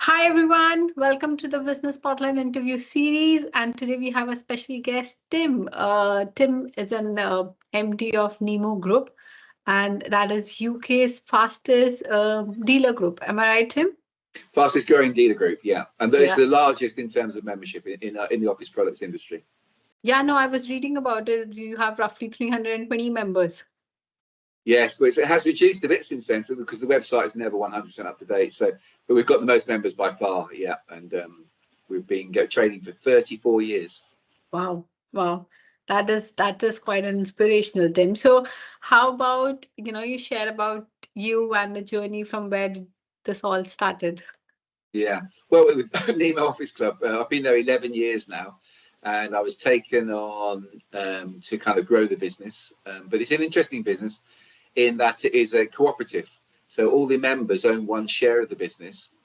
Hi everyone, welcome to the Business Spotlight interview series. And today we have a special guest, Tim. Tim is an MD of Nemo Group, and that is UK's fastest dealer group. Am I right, Tim? Fastest growing dealer group, yeah. And it's Yeah. the largest in terms of membership in the office products industry. Yeah, no, I was reading about it. You have roughly 320 members. Yes, but it has reduced a bit since then because the website is never 100% up to date. But we've got the most members by far, yeah. And we've been trading for 34 years. Wow, wow. That is quite an inspirational, Tim. So how about, you share about you and the journey from where this all started? Yeah, well, with Nemo Office Club, I've been there 11 years now, and I was taken on to kind of grow the business. But it's an interesting business in that it is a cooperative. So all the members own one share of the business.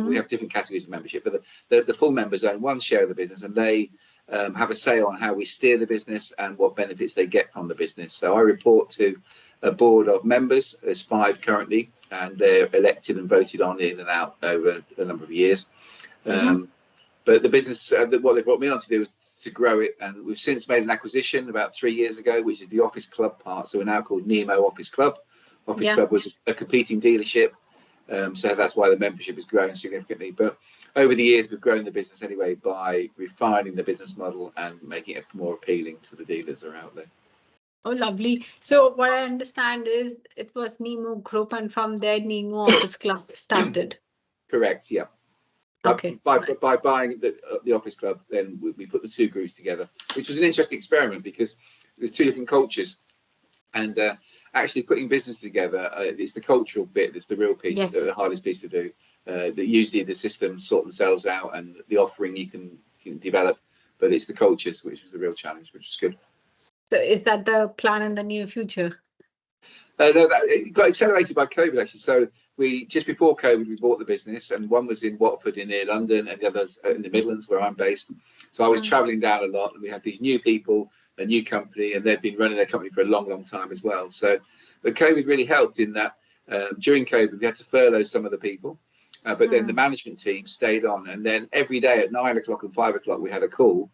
We have different categories of membership, but the full members own one share of the business, and they have a say on how we steer the business and what benefits they get from the business. So I report to a board of members. There's 5 currently, and they're elected and voted on in and out over a number of years. But the business, what they brought me on to do was to grow it, and we've since made an acquisition about 3 years ago, which is the Office Club part. So we're now called Nemo Office Club. Office Club was a competing dealership, so that's why the membership is growing significantly. But over the years, we've grown the business anyway by refining the business model and making it more appealing to the dealers that are out there. Oh, lovely. So what I understand is it was Nemo Group, and from there Nemo Office Club started. Correct, yeah. Okay. By buying the Office Club, then we put the 2 groups together, which was an interesting experiment because there's 2 different cultures, and actually putting business together, it's the cultural bit that's the real piece, the hardest piece to do. That usually the systems sort themselves out, and the offering you can develop, but it's the cultures which was the real challenge, which is good. So is that the plan in the near future? No, it got accelerated by COVID actually. So we just before COVID we bought the business, and one was in Watford near London, and the others in the Midlands where I'm based. So I was travelling down a lot, and we had these new people, a new company, and they'd been running their company for a long time as well. So, but COVID really helped in that during COVID we had to furlough some of the people, but then the management team stayed on, and then every day at 9 o'clock and 5 o'clock we had a call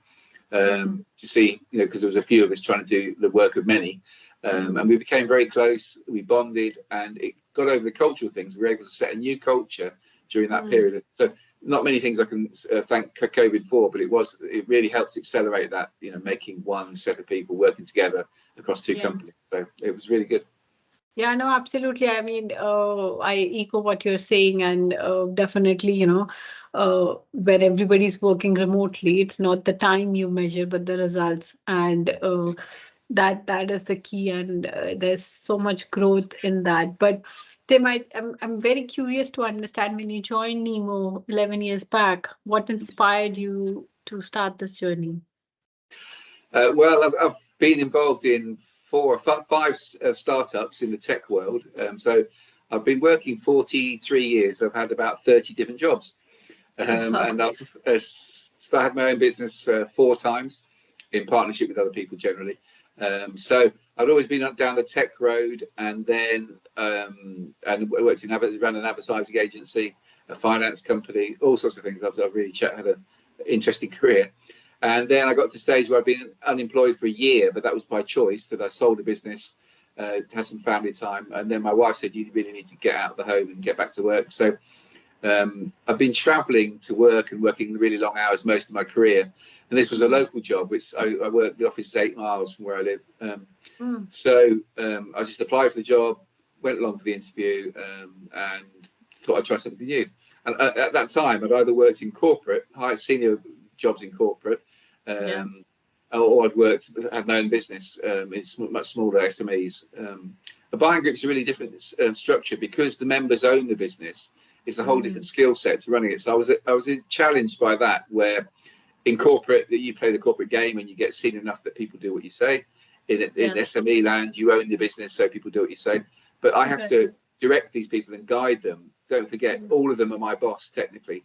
to see, because there was a few of us trying to do the work of many. And we became very close, we bonded, and it got over the cultural things. We were able to set a new culture during that period. So not many things I can thank COVID for, but it really helped accelerate that, making one set of people working together across 2 companies. So it was really good. Yeah, no, absolutely. I mean, I echo what you're saying, and definitely, where everybody's working remotely, it's not the time you measure, but the results. And that is the key, and there's so much growth in that. But Tim, I'm very curious to understand, when you joined Nemo 11 years back, what inspired you to start this journey? Well, I've been involved in 4 or 5 startups in the tech world. So I've been working 43 years. I've had about 30 different jobs, and I've started my own business 4 times in partnership with other people generally. So I've always been up down the tech road, and then and worked ran an advertising agency, a finance company, all sorts of things. I've really had an interesting career. And then I got to the stage where I've been unemployed for a year, but that was by choice, that I sold the business, had some family time. And then my wife said, you really need to get out of the home and get back to work. So I've been traveling to work and working really long hours most of my career. And this was a local job, which I work, the office is 8 miles from where I live. So I just applied for the job, went along for the interview, and thought I'd try something new. And at that time, I'd either worked in corporate, high senior jobs in corporate, or I'd had my own business in much smaller SMEs. A buying group is a really different structure because the members own the business. It's a whole different skill set to running it. So I was challenged by that, where in corporate that you play the corporate game and you get seen enough that people do what you say. In SME land, you own the business, so people do what you say. But I have to direct these people and guide them. Don't forget, all of them are my boss technically.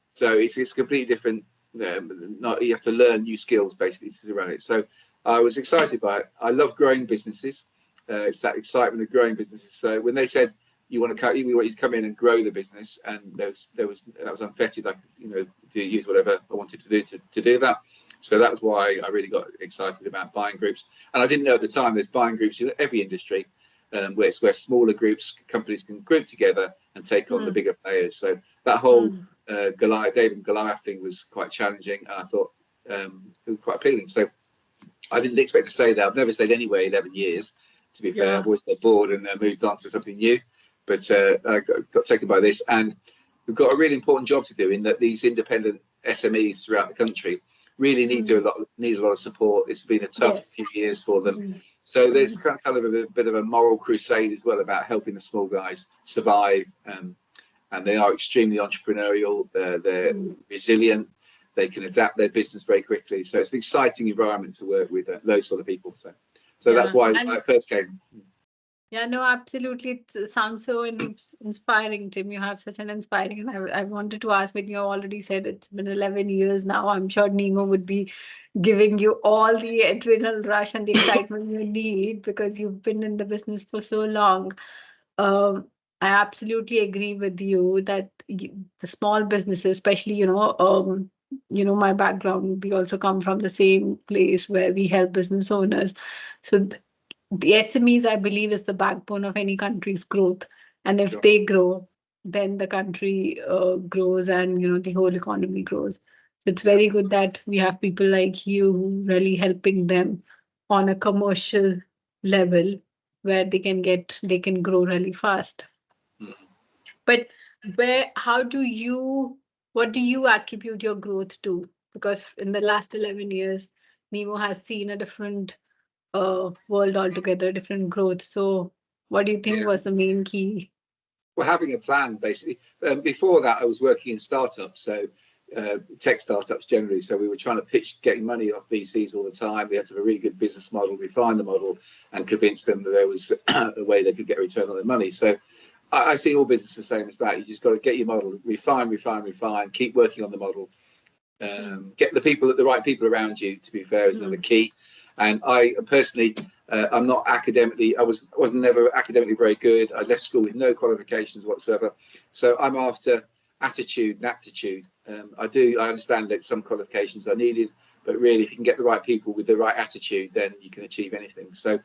So it's completely different. You have to learn new skills basically to run it. So I was excited by it. I love growing businesses. It's that excitement of growing businesses. So when they said we want you to come in and grow the business, and that was unfettered. I to use whatever I wanted to do to do that. So that was why I really got excited about buying groups. And I didn't know at the time there's buying groups in every industry, where smaller groups, companies can group together and take on the bigger players. So that whole David and Goliath thing was quite challenging, and I thought it was quite appealing. So I didn't expect to stay there. I've never stayed anywhere 11 years, to be fair. I've always got bored and moved on to something new. But I got taken by this, and we've got a really important job to do in that these independent SMEs throughout the country really need a lot of support. It's been a tough few years for them. So there's kind of a bit of a moral crusade as well about helping the small guys survive. And they are extremely entrepreneurial. They're resilient. They can adapt their business very quickly. So it's an exciting environment to work with those sort of people. So that's why I first came. Yeah, no, absolutely. It sounds so inspiring, Tim. You have such an inspiring, and I wanted to ask, when you already said it's been 11 years now, I'm sure Nemo would be giving you all the adrenaline rush and the excitement you need, because you've been in the business for so long. I absolutely agree with you that the small businesses, especially, my background, we also come from the same place where we help business owners. So the SMEs, I believe, is the backbone of any country's growth. And if they grow, then the country grows, and, the whole economy grows. So it's very good that we have people like you who really helping them on a commercial level where they can grow really fast. But what do you attribute your growth to? Because in the last 11 years, Nemo has seen a different world altogether, different growth. So what do you think was the main key? Well, having a plan, basically. Before that, I was working in startups, so tech startups generally. So we were trying to pitch, getting money off VCs all the time. We had to have a really good business model, refine the model, and convince them that there was a way they could get a return on their money. So I see all business the same as that. You just got to get your model, refine, keep working on the model. Get the right people around you, to be fair, is another key. And I personally, I'm not academically, I was never academically very good. I left school with no qualifications whatsoever. So I'm after attitude and aptitude. I understand that some qualifications are needed, but really, if you can get the right people with the right attitude, then you can achieve anything. So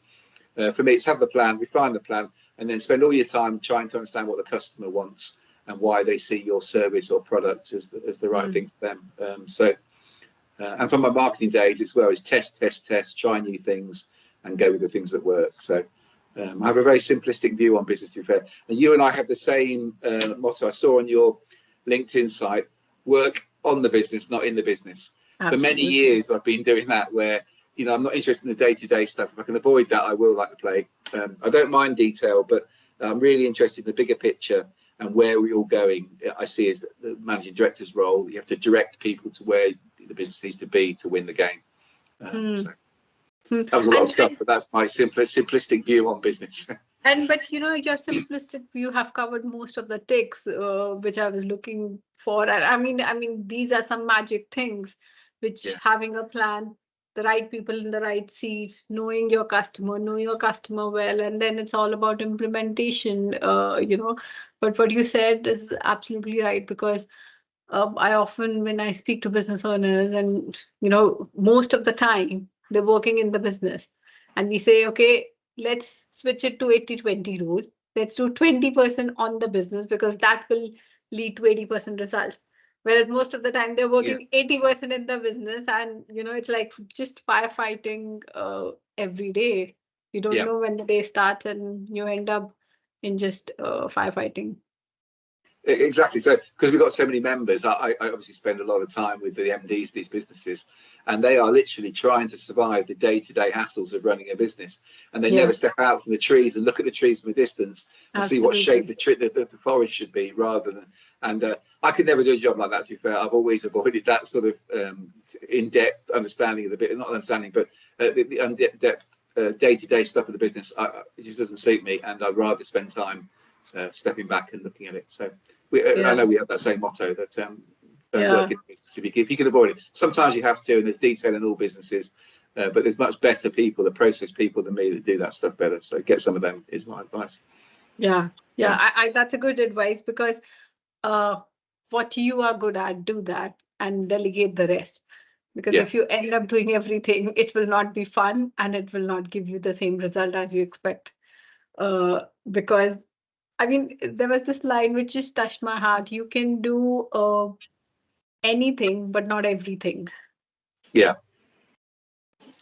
for me, it's have the plan, refine the plan, and then spend all your time trying to understand what the customer wants and why they see your service or product as the right thing for them. And from my marketing days, it's where it's test, try new things and go with the things that work. So I have a very simplistic view on business, to be fair. And you and I have the same motto. I saw on your LinkedIn site, work on the business, not in the business. Absolutely. For many years, I've been doing that where, I'm not interested in the day-to-day stuff. If I can avoid that, I will, like the plague. I don't mind detail, but I'm really interested in the bigger picture and where we're all going. I see as the managing director's role. You have to direct people to where the business needs to be to win the game. So that was a lot of stuff, but that's my simplistic view on business. But your simplistic view have covered most of the ticks, which I was looking for. And I mean, these are some magic things, which having a plan, the right people in the right seats, know your customer well, and then it's all about implementation. But what you said is absolutely right, because I often, when I speak to business owners, and most of the time they're working in the business, and we say, okay, let's switch it to 80-20 rule. Let's do 20% on the business, because that will lead to 80% result. Whereas most of the time they're working 80% in the business, and it's like just firefighting every day. You don't know when the day starts, and you end up in just firefighting. Exactly. So, because we've got so many members, I obviously spend a lot of time with the MDs of these businesses, and they are literally trying to survive the day-to-day hassles of running a business. And they never step out from the trees and look at the trees from a distance and see what shape the forest should be, rather than. And I could never do a job like that, to be fair. I've always avoided that sort of in-depth understanding of the bit, not understanding, but the in-depth day-to-day stuff of the business. It just doesn't suit me, and I'd rather spend time stepping back and looking at it. So I know we have that same motto that don't work in business if you can avoid it. Sometimes you have to, and there's detail in all businesses, but there's much better people, the process people than me, that do that stuff better. So get some of them is my advice. Yeah, Yeah, that's a good advice, because what you are good at, do that and delegate the rest. Because Yeah, if you end up doing everything, it will not be fun and it will not give you the same result as you expect. Because I mean, there was this line which just touched my heart. You can do anything, but not everything. yeah,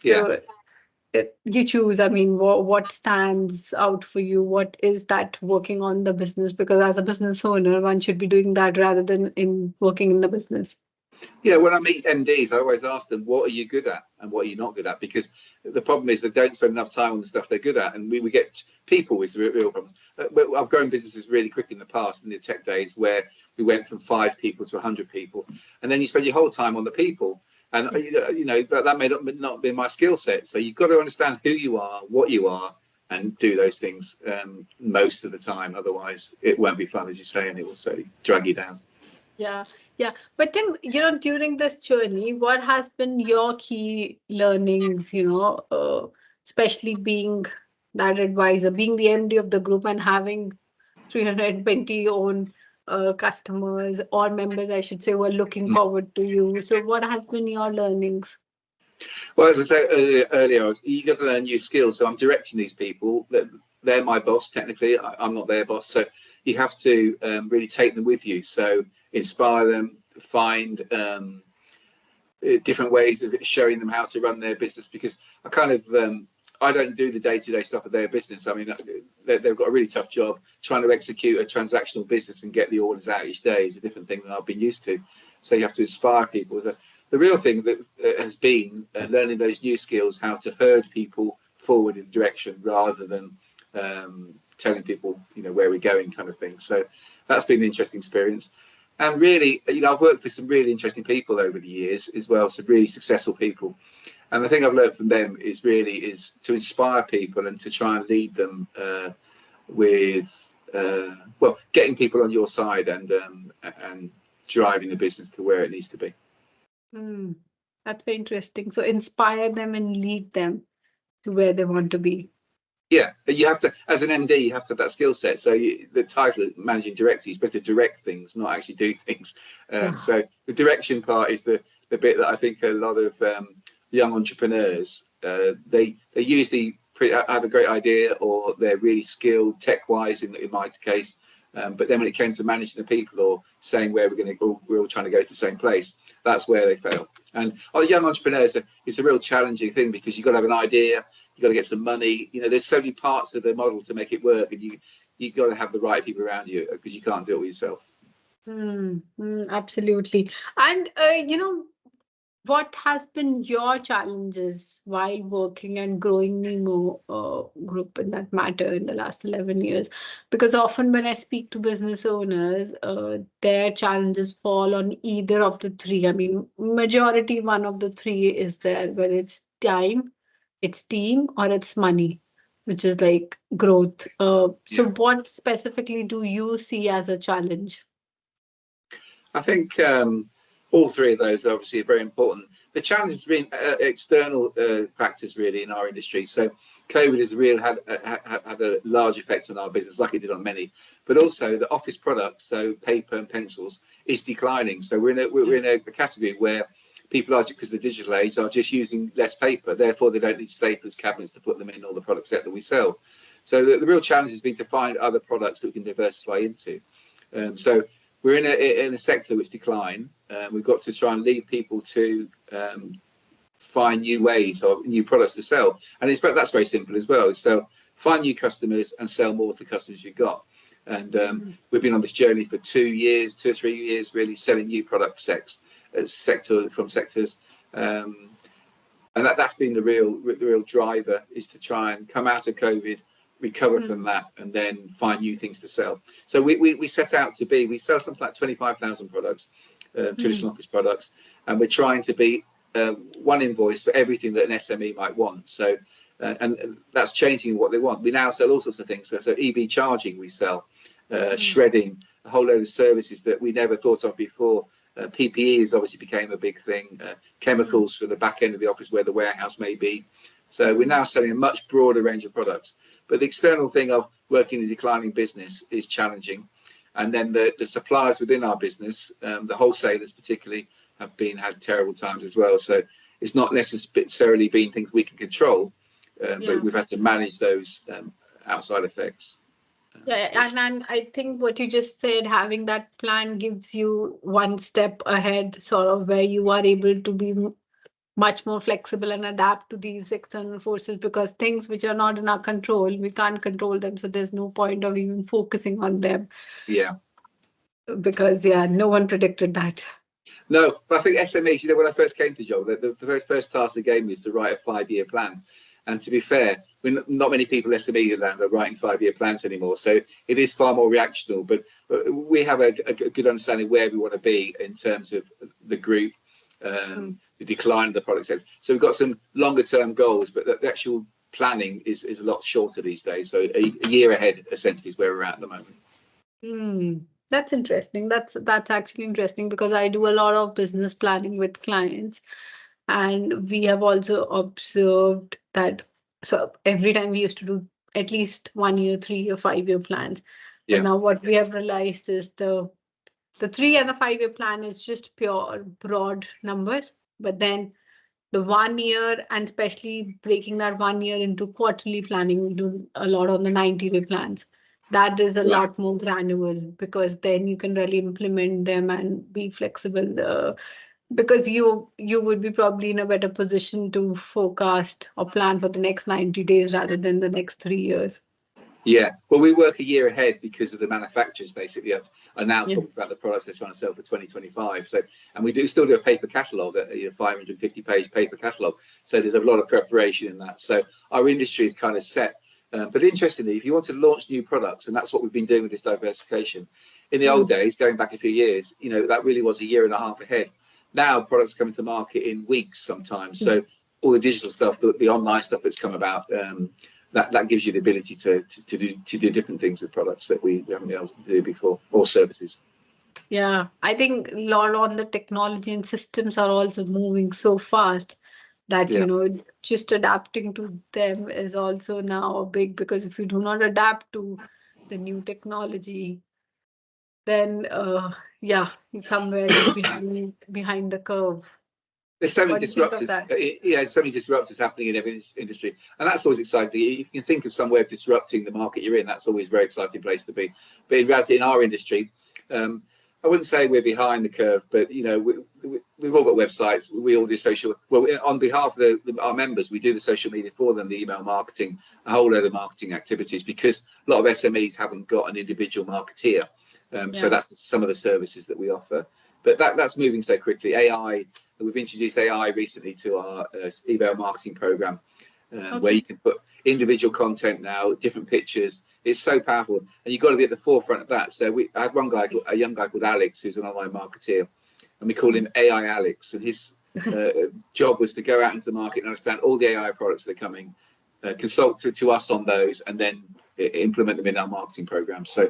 yeah. So you choose. I mean, what stands out for you? What is that working on the business? Because as a business owner, one should be doing that rather than in working in the business. Yeah, when I meet MDs, I always ask them, what are you good at and what are you not good at? Because the problem is they don't spend enough time on the stuff they're good at. And we get people is the real problem. I've grown businesses really quick in the past, in the tech days, where we went from 5 people to 100 people. And then you spend your whole time on the people. And, that may not be my skill set. So you've got to understand who you are, what you are, and do those things most of the time. Otherwise, it won't be fun, as you say, and it will certainly drag you down. Yeah, yeah. But Tim, during this journey, what has been your key learnings, especially being that advisor, being the MD of the group and having 320 own customers or members, I should say, who are looking forward to you. So what has been your learnings? Well, as I said earlier, you got to learn new skills. So I'm directing these people. They're my boss, technically. I'm not their boss. So you have to really take them with you. So inspire them, find different ways of showing them how to run their business. Because I don't do the day-to-day stuff of their business. I mean, they've got a really tough job. Trying to execute a transactional business and get the orders out each day is a different thing than I've been used to. So you have to inspire people. The real thing that has been learning those new skills, how to herd people forward in direction rather than telling people, where we're going, kind of thing. So that's been an interesting experience. And really, I've worked with some really interesting people over the years as well, some really successful people. And the thing I've learned from them is to inspire people and to try and lead them with, getting people on your side and driving the business to where it needs to be. That's very interesting. So inspire them and lead them to where they want to be. Yeah, but you have to, as an MD, you have to have that skill set. So the title managing director is supposed to direct things, not actually do things. So the direction part is the bit that I think a lot of young entrepreneurs, they usually have a great idea, or they're really skilled tech-wise in my case. But then when it came to managing the people or saying where we're all trying to go to the same place, that's where they fail. And young entrepreneurs, it's a real challenging thing, because you've got to have an idea, you've got to get some money. There's so many parts of the model to make it work, and you've got to have the right people around you, because you can't do it all yourself. Absolutely. And what has been your challenges while working and growing Nemo group in that matter in the last 11 years? Because often when I speak to business owners, their challenges fall on either of the three. I mean, majority one of the three is there, whether it's time, it's team, or it's money, which is like growth. So what specifically do you see as a challenge? I think all three of those obviously are very important. The challenge has been external factors really in our industry. So COVID has really had a large effect on our business, like it did on many. But also the office products, so paper and pencils, is declining. So we're in a category where people are, because of the digital age, are just using less paper. Therefore, they don't need staplers, cabinets to put them in, all the product set that we sell. So the real challenge has been to find other products that we can diversify into. So we're in a sector which decline. We've got to try and lead people to find new ways or new products to sell. And that's very simple as well. So find new customers and sell more to the customers you've got. And we've been on this journey for 2 or 3 years, really selling new product sectors. And that's been the real driver, is to try and come out of COVID, recover from that, and then find new things to sell. So we set out we sell something like 25,000 products, traditional office products, and we're trying to be one invoice for everything that an SME might want. So and that's changing what they want. We now sell all sorts of things. So EV charging we sell, shredding, a whole load of services that we never thought of before. PPE obviously became a big thing. Chemicals for the back end of the office where the warehouse may be. So we're now selling a much broader range of products. But the external thing of working in a declining business is challenging. And then the suppliers within our business, the wholesalers particularly, have had terrible times as well. So it's not necessarily been things we can control, but we've had to manage those outside effects. Yeah, and I think what you just said, having that plan gives you one step ahead, sort of where you are able to be much more flexible and adapt to these external forces, because things which are not in our control, we can't control them. So there's no point of even focusing on them. Yeah. Because, no one predicted that. No, but I think SMEs, when I first came to the job, the first task they gave me is to write a 5-year plan. And to be fair, not many people in SME land are writing 5-year plans anymore. So it is far more reactional. But we have a good understanding where we want to be in terms of the group, the decline of the product set. So we've got some longer term goals, but the actual planning is a lot shorter these days. So a year ahead, essentially, is where we're at the moment. That's interesting. That's actually interesting, because I do a lot of business planning with clients, and we have also observed that. So every time we used to do at least 1 year, 3 year, 5-year plans. Yeah. And now what we have realized is the 3 and the 5-year plan is just pure broad numbers, but then the 1 year, and especially breaking that 1 year into quarterly planning, we do a lot on the 90-day plans. That is a lot more granular, because then you can really implement them and be flexible, because you would be probably in a better position to forecast or plan for the next 90 days rather than the next 3 years. Yeah, well, we work a year ahead because of the manufacturers basically are now talking about the products they're trying to sell for 2025. So, and we do still do a paper catalogue, a 550-page paper catalogue. So there's a lot of preparation in that. So our industry is kind of set. But interestingly, if you want to launch new products, and that's what we've been doing with this diversification. In the old days, going back a few years, that really was a year and a half ahead. Now products coming to market in weeks sometimes. So all the digital stuff, the online stuff that's come about, that gives you the ability to do different things with products that we haven't been able to do before, or services. Yeah, I think a lot on the technology and systems are also moving so fast that, just adapting to them is also now big, because if you do not adapt to the new technology, then, somewhere you're behind the curve. There's so many disruptors. So many disruptors happening in every industry, and that's always exciting. If you can think of some way of disrupting the market you're in, that's always a very exciting place to be. But in reality, in our industry, I wouldn't say we're behind the curve, but we've all got websites. We all do social. Well, on behalf of our members, we do the social media for them, the email marketing, a whole load of marketing activities, because a lot of SMEs haven't got an individual marketeer. So that's some of the services that we offer. But that's moving so quickly. AI. We've introduced AI recently to our email marketing program, where you can put individual content now, different pictures. It's so powerful, and you've got to be at the forefront of that. So I had a young guy called Alex, who's an online marketeer, and we call him AI Alex. And his job was to go out into the market and understand all the AI products that are coming, consult to us on those, and then implement them in our marketing program. So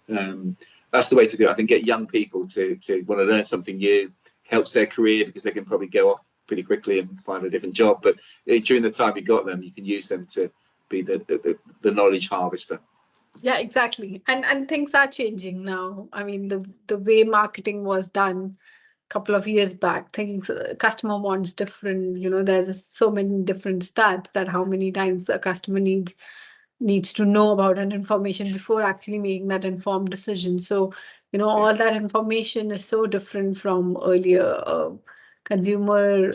that's the way to do it. I think get young people to want to learn something new. Helps their career, because they can probably go off pretty quickly and find a different job. But during the time you got them, you can use them to be the knowledge harvester. Yeah, exactly. And things are changing now. I mean, the way marketing was done a couple of years back, customer wants different. There's so many different stats that how many times a customer needs to know about an information before actually making that informed decision. So, all that information is so different from earlier. Consumer,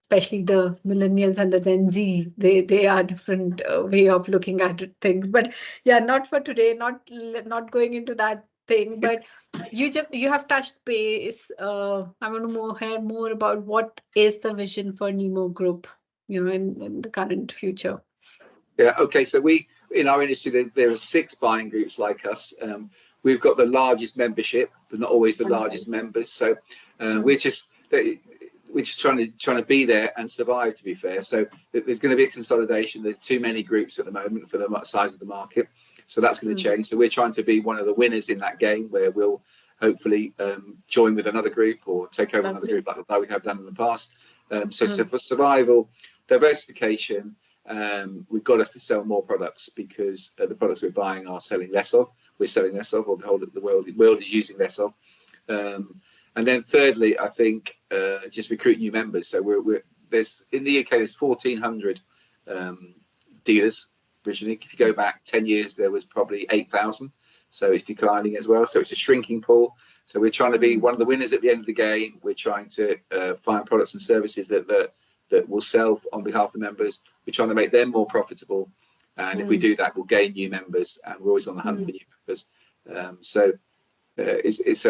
especially the millennials and the Gen Z, they are different way of looking at things. But not for today, not going into that thing. But you have touched base. I want to hear more about what is the vision for Nemo Group, in the current future. Yeah. Okay. So in our industry, there are 6 buying groups like us. We've got the largest membership, but not always the largest members. So we're just trying to be there and survive, to be fair. So there's going to be a consolidation. There's too many groups at the moment for the size of the market. So that's going to change. So we're trying to be one of the winners in that game, where we'll hopefully join with another group or take over another group like we have done in the past. So for survival, diversification, we've got to sell more products because the products we're buying are selling less of. We're selling less of, or the whole of the world is using less of. And then thirdly, I think just recruit new members. So there's in the UK there's 1,400 dealers originally. If you go back 10 years, there was probably 8,000. So it's declining as well. So it's a shrinking pool. So we're trying to be one of the winners at the end of the game. We're trying to find products and services that will sell on behalf of the members. We're trying to make them more profitable. And if we do that, we'll gain new members. And we're always on the hunt for new members. It's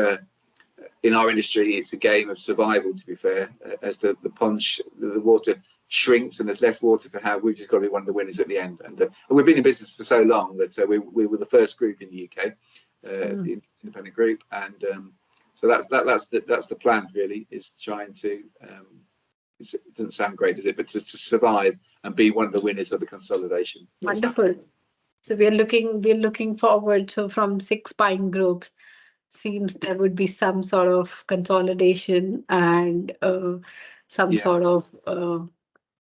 in our industry, it's a game of survival, to be fair. As the water shrinks and there's less water to have, we've just got to be one of the winners at the end. And we've been in business for so long that we were the first group in the UK, the independent group, and so that's the plan really, is trying to. It doesn't sound great, does it? But to survive and be one of the winners of the consolidation. Wonderful. So we're looking forward. So from 6 buying groups, seems there would be some sort of consolidation and some sort of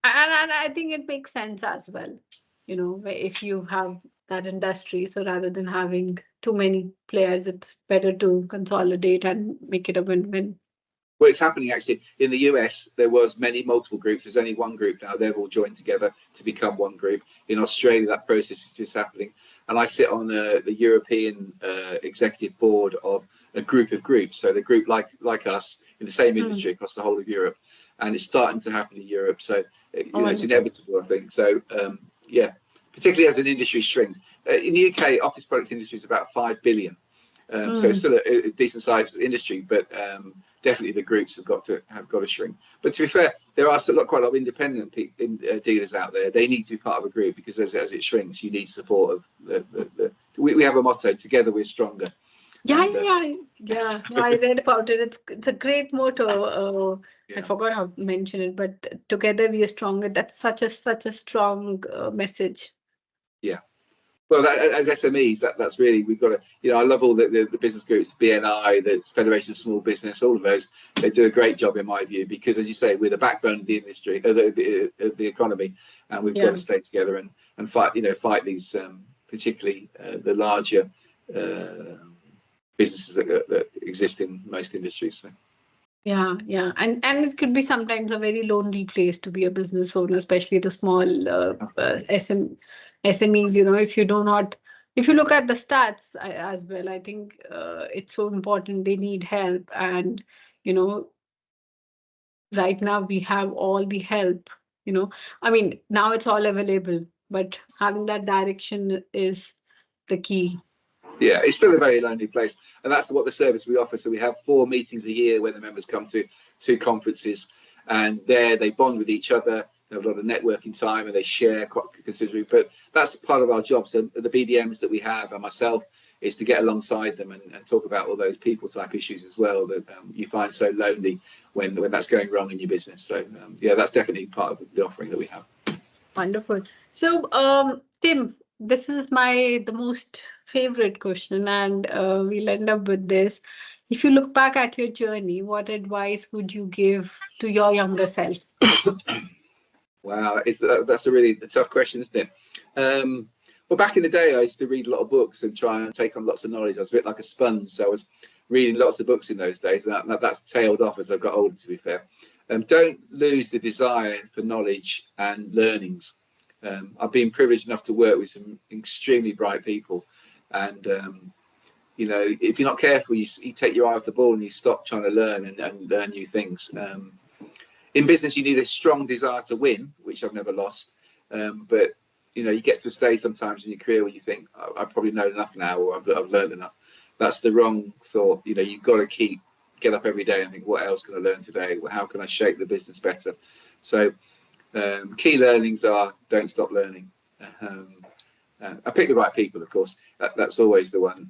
and I think it makes sense as well, if you have that industry. So rather than having too many players, it's better to consolidate and make it a win-win. Well, it's happening actually in the US. There was multiple groups. There's only one group now. They've all joined together to become one group. In Australia, that process is just happening. And I sit on the European executive board of a group of groups. So the group like us in the same industry across the whole of Europe, and it's starting to happen in Europe. So it's inevitable, I think. So particularly as an industry shrinks. In the UK, office products industry is about 5 billion. So it's still a decent sized industry, but definitely the groups have got to shrink. But to be fair, there are quite a lot of independent dealers out there. They need to be part of a group because as it shrinks, you need support of we have a motto: together we're stronger. Yeah. No, I read about it. It's a great motto. I forgot how to mention it, but together we are stronger. That's such a strong message. Yeah. Well, as SMEs, that's really, we've got to, I love all the business groups, the BNI, the Federation of Small Business, all of those. They do a great job in my view, because as you say, we're the backbone of the industry, of the economy, and we've got to stay together and fight these, particularly the larger businesses that exist in most industries. So. Yeah. And it could be sometimes a very lonely place to be a business owner, especially the small SMEs, if you look at the stats as well, I think it's so important. They need help. And, right now we have all the help, I mean, now it's all available, but having that direction is the key. Yeah, it's still a very lonely place, and that's what the service we offer. So we have 4 meetings a year where the members come to 2 conferences, and there they bond with each other. They have a lot of networking time, and they share quite considerably. But that's part of our job. So the BDMs that we have and myself is to get alongside them and talk about all those people type issues as well that you find so lonely when that's going wrong in your business. So that's definitely part of the offering that we have. Wonderful. So Tim, this is the most favorite question, and we'll end up with this. If you look back at your journey, what advice would you give to your younger self? Wow, that's a really tough question, isn't it? Well, back in the day, I used to read a lot of books and try and take on lots of knowledge. I was a bit like a sponge, so I was reading lots of books in those days. That's tailed off as I've got older, to be fair. Don't lose the desire for knowledge and learnings. I've been privileged enough to work with some extremely bright people, and if you're not careful, you take your eye off the ball and you stop trying to learn and learn new things. In business, you need a strong desire to win, which I've never lost, but you get to a stage sometimes in your career where you think, I probably know enough now, or I've learned enough. That's the wrong thought. You've got to get up every day and think, what else can I learn today? How can I shape the business better? So key learnings are, don't stop learning. I pick the right people, of course. That's always the one.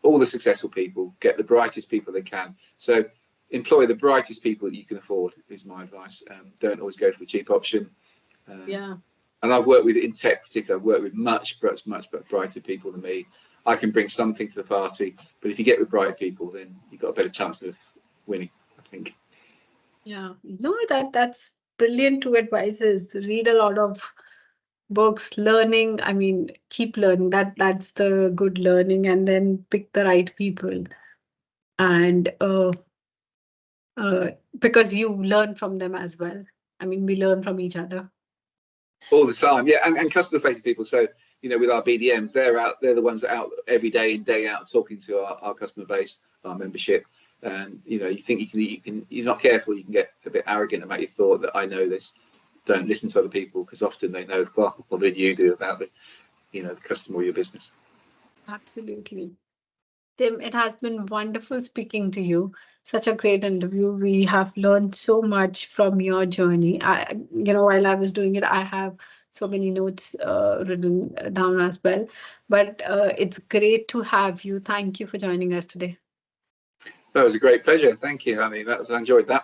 All the successful people, get the brightest people they can. So employ the brightest people that you can afford is my advice. Don't always go for the cheap option. And I've worked with, in tech particularly, I've worked with much brighter people than me. I can bring something to the party, but if you get with bright people, then you've got a better chance of winning, I think. Yeah, no, that's brilliant 2 advices. Read a lot of books, learning. I mean, keep learning. That's the good learning, and then pick the right people. And because you learn from them as well. I mean, we learn from each other. All the time, yeah, and customer facing people. So, you know, with our BDMs, they're the ones that are out every day in, day out, talking to our customer base, our membership. And you know, you think you're not careful, you can get a bit arrogant about your thought that I know this. Don't listen to other people, because often they know far more than you do about the customer or your business. Absolutely. Tim, it has been wonderful speaking to you. Such a great interview. We have learned so much from your journey. While I was doing it, I have so many notes written down as well. But it's great to have you. Thank you for joining us today. That was a great pleasure. Thank you, honey. I enjoyed that.